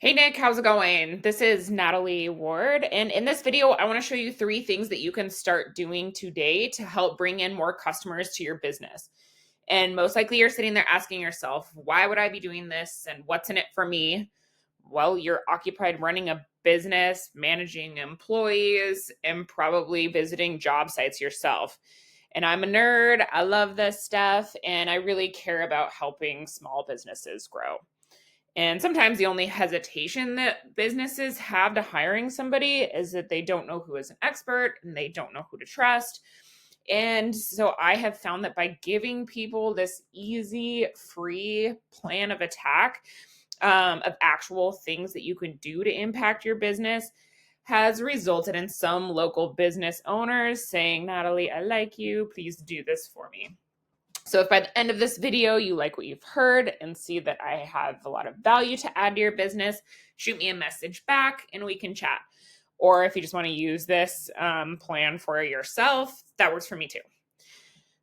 Hey Nick, how's it going? This is Natalie Ward, and in this video, I want to show you three things that you can start doing today to help bring in more customers to your business. And most likely, you're sitting there asking yourself, why would I be doing this and what's in it for me? Well, you're occupied running a business, managing employees, and probably visiting job sites yourself. And I'm a nerd, I love this stuff, and I really care about helping small businesses grow. And sometimes the only hesitation that businesses have to hiring somebody is that they don't know who is an expert and they don't know who to trust. And so I have found that by giving people this easy, free plan of attack, of actual things that you can do to impact your business, has resulted in some local business owners saying, Natalie, I like you. Please do this for me. So if by the end of this video you like what you've heard and see that I have a lot of value to add to your business, shoot me a message back and we can chat. Or if you just want to use this plan for yourself, that works for me too.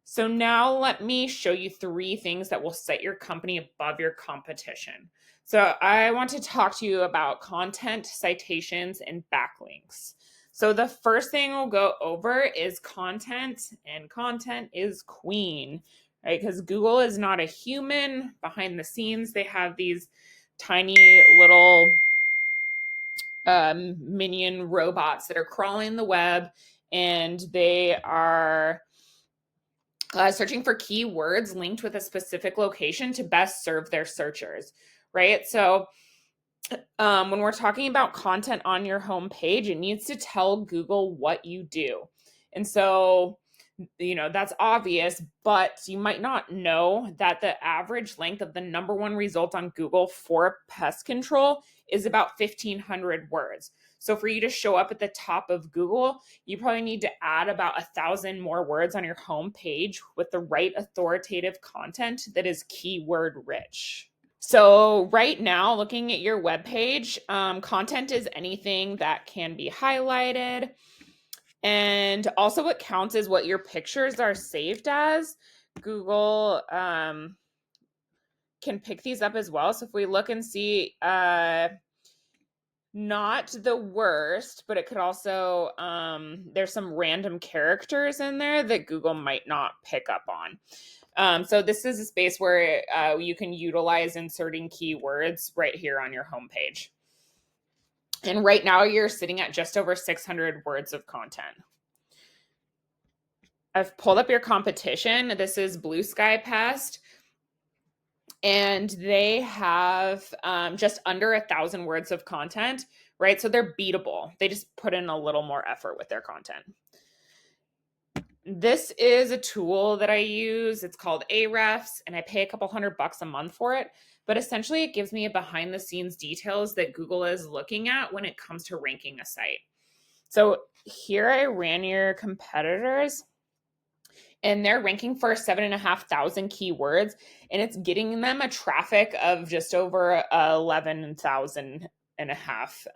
So now let me show you three things that will set your company above your competition. So I want to talk to you about content, citations, and backlinks. So the first thing we'll go over is content, and content is queen, right? Because Google is not a human. Behind the scenes, they have these tiny little minion robots that are crawling the web, and they are searching for keywords linked with a specific location to best serve their searchers, right? So when we're talking about content on your homepage, it needs to tell Google what you do. And so, that's obvious, but you might not know that the average length of the number one result on Google for pest control is about 1,500 words. So for you to show up at the top of Google, you probably need to add about 1,000 more words on your homepage with the right authoritative content that is keyword rich. So right now, looking at your webpage, content is anything that can be highlighted. And also what counts is what your pictures are saved as. Google can pick these up as well. So if we look and see, not the worst, but it could also, there's some random characters in there that Google might not pick up on. So this is a space where you can utilize inserting keywords right here on your homepage. And right now you're sitting at just over 600 words of content. I've pulled up your competition. This is Blue Sky Pest, and they have just under 1,000 words of content, right? So they're beatable. They just put in a little more effort with their content. This is a tool that I use. It's called Ahrefs, and I pay a couple $100 a month for it. But essentially, it gives me a behind the scenes details that Google is looking at when it comes to ranking a site. So here I ran your competitors, and they're ranking for 7,500 keywords, and it's getting them a traffic of just over 11,000 and a half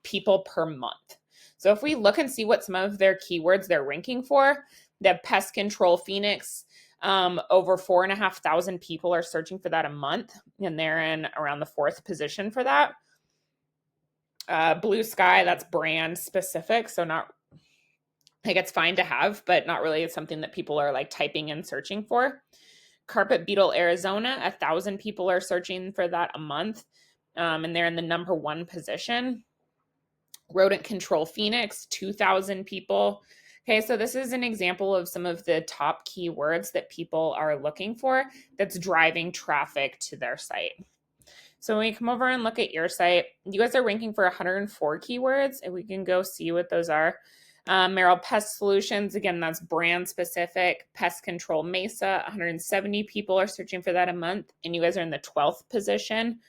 people per month. So if we look and see what some of their keywords they're ranking for, they have pest control Phoenix. Over 4,500 people are searching for that a month, and they're in around the 4th position for that. Blue Sky, that's brand specific, so not like it's fine to have, but not really something that people are like typing and searching for. Carpet Beetle Arizona, 1,000 people are searching for that a month, and they're in the number 1 position. Rodent Control Phoenix, 2,000 people. Okay, so this is an example of some of the top keywords that people are looking for that's driving traffic to their site. So when we come over and look at your site, you guys are ranking for 104 keywords, and we can go see what those are. Merrill Pest Solutions, again, that's brand specific. Pest Control Mesa, 170 people are searching for that a month, and you guys are in the 12th position.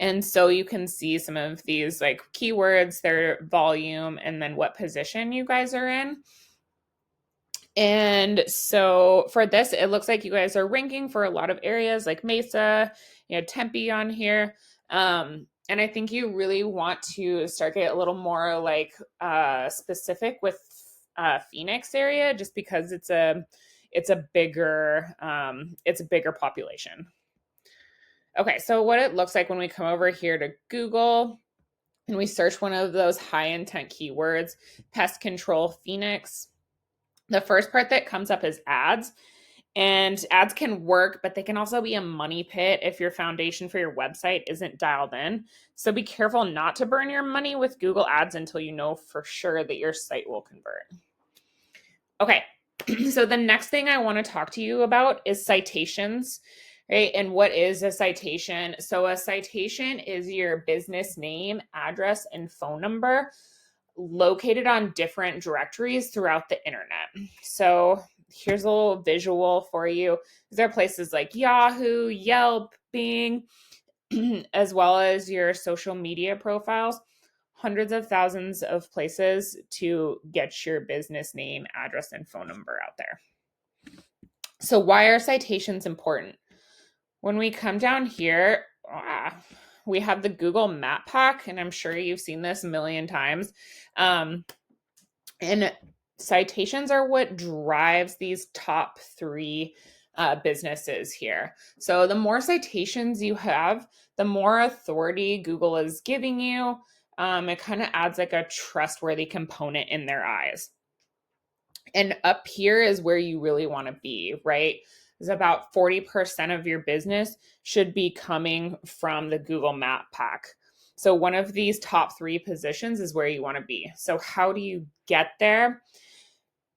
And so you can see some of these like keywords, their volume, and then what position you guys are in. And so for this, it looks like you guys are ranking for a lot of areas like Mesa, Tempe on here. And I think you really want to start getting a little more like specific with Phoenix area, just because it's a bigger population. Okay, so what it looks like when we come over here to Google and we search one of those high intent keywords, pest control Phoenix, the first part that comes up is ads. And ads can work, but they can also be a money pit if your foundation for your website isn't dialed in. So be careful not to burn your money with Google Ads until you know for sure that your site will convert. Okay, so the next thing I want to talk to you about is citations, right? And what is a citation? So a citation is your business name, address, and phone number located on different directories throughout the internet. So here's a little visual for you. There are places like Yahoo, Yelp, Bing, as well as your social media profiles, hundreds of thousands of places to get your business name, address, and phone number out there. So why are citations important? When we come down here, we have the Google Map Pack, and I'm sure you've seen this a million times. And citations are what drives these top three businesses here. So the more citations you have, the more authority Google is giving you. It kind of adds like a trustworthy component in their eyes. And up here is where you really want to be, right? Is about 40% of your business should be coming from the Google Map Pack. So one of these top three positions is where you want to be. So how do you get there?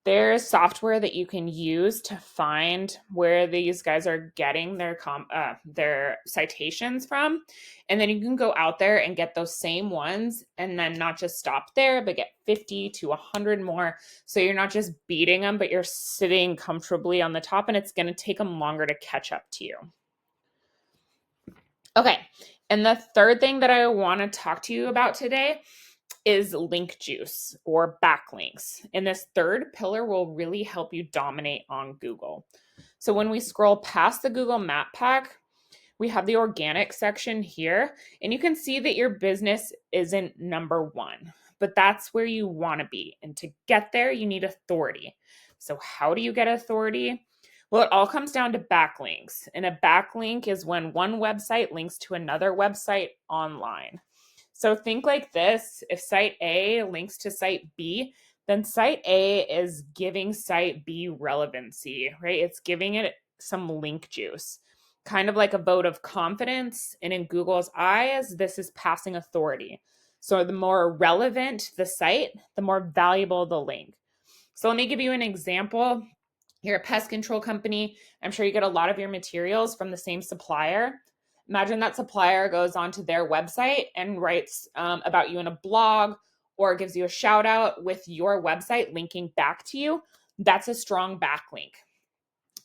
There's software that you can use to find where these guys are getting their citations from. And then you can go out there and get those same ones and then not just stop there, but get 50 to 100 more. So you're not just beating them, but you're sitting comfortably on the top, and it's going to take them longer to catch up to you. Okay. And the third thing that I want to talk to you about today is link juice or backlinks. And this third pillar will really help you dominate on Google. So when we scroll past the Google Map Pack, we have the organic section here, and you can see that your business isn't number one, but that's where you want to be. And to get there, you need authority. So how do you get authority? Well, it all comes down to backlinks. And a backlink is when one website links to another website online. So think like this. If site A links to site B, then site A is giving site B relevancy, right? It's giving it some link juice, kind of like a vote of confidence. And in Google's eyes, this is passing authority. So the more relevant the site, the more valuable the link. So let me give you an example. You're a pest control company. I'm sure you get a lot of your materials from the same supplier. Imagine that supplier goes onto their website and writes about you in a blog or gives you a shout out with your website linking back to you. That's a strong backlink.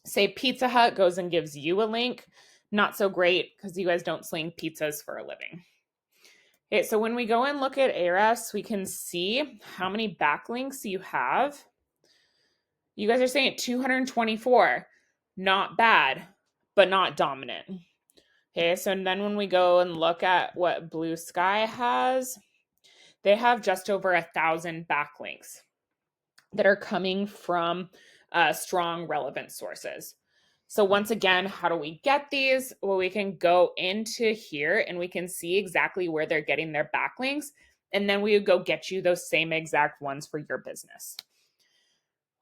Say Pizza Hut goes and gives you a link. Not so great because you guys don't sling pizzas for a living. Okay, so when we go and look at Ahrefs, we can see how many backlinks you have. You guys are saying 224. Not bad, but not dominant. Okay, so then when we go and look at what Blue Sky has, they have just over 1,000 backlinks that are coming from strong relevant sources. So once again, how do we get these? Well, we can go into here and we can see exactly where they're getting their backlinks. And then we would go get you those same exact ones for your business.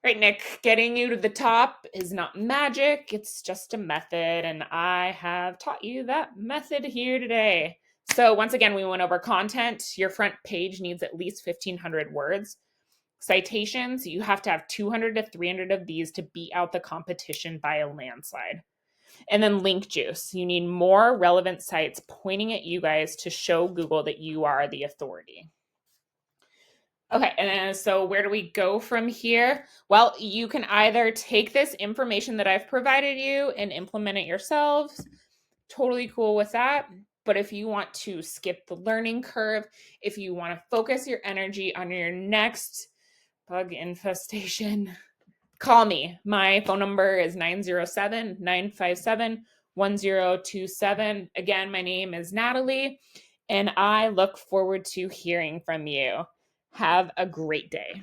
Right, Nick, getting you to the top is not magic. It's just a method. And I have taught you that method here today. So once again, we went over content. Your front page needs at least 1,500 words. Citations, you have to have 200 to 300 of these to beat out the competition by a landslide. And then link juice. You need more relevant sites pointing at you guys to show Google that you are the authority. Okay, and so where do we go from here? Well, you can either take this information that I've provided you and implement it yourselves. Totally cool with that. But if you want to skip the learning curve, if you want to focus your energy on your next bug infestation, call me. My phone number is 907-957-1027. Again, my name is Natalie, and I look forward to hearing from you. Have a great day.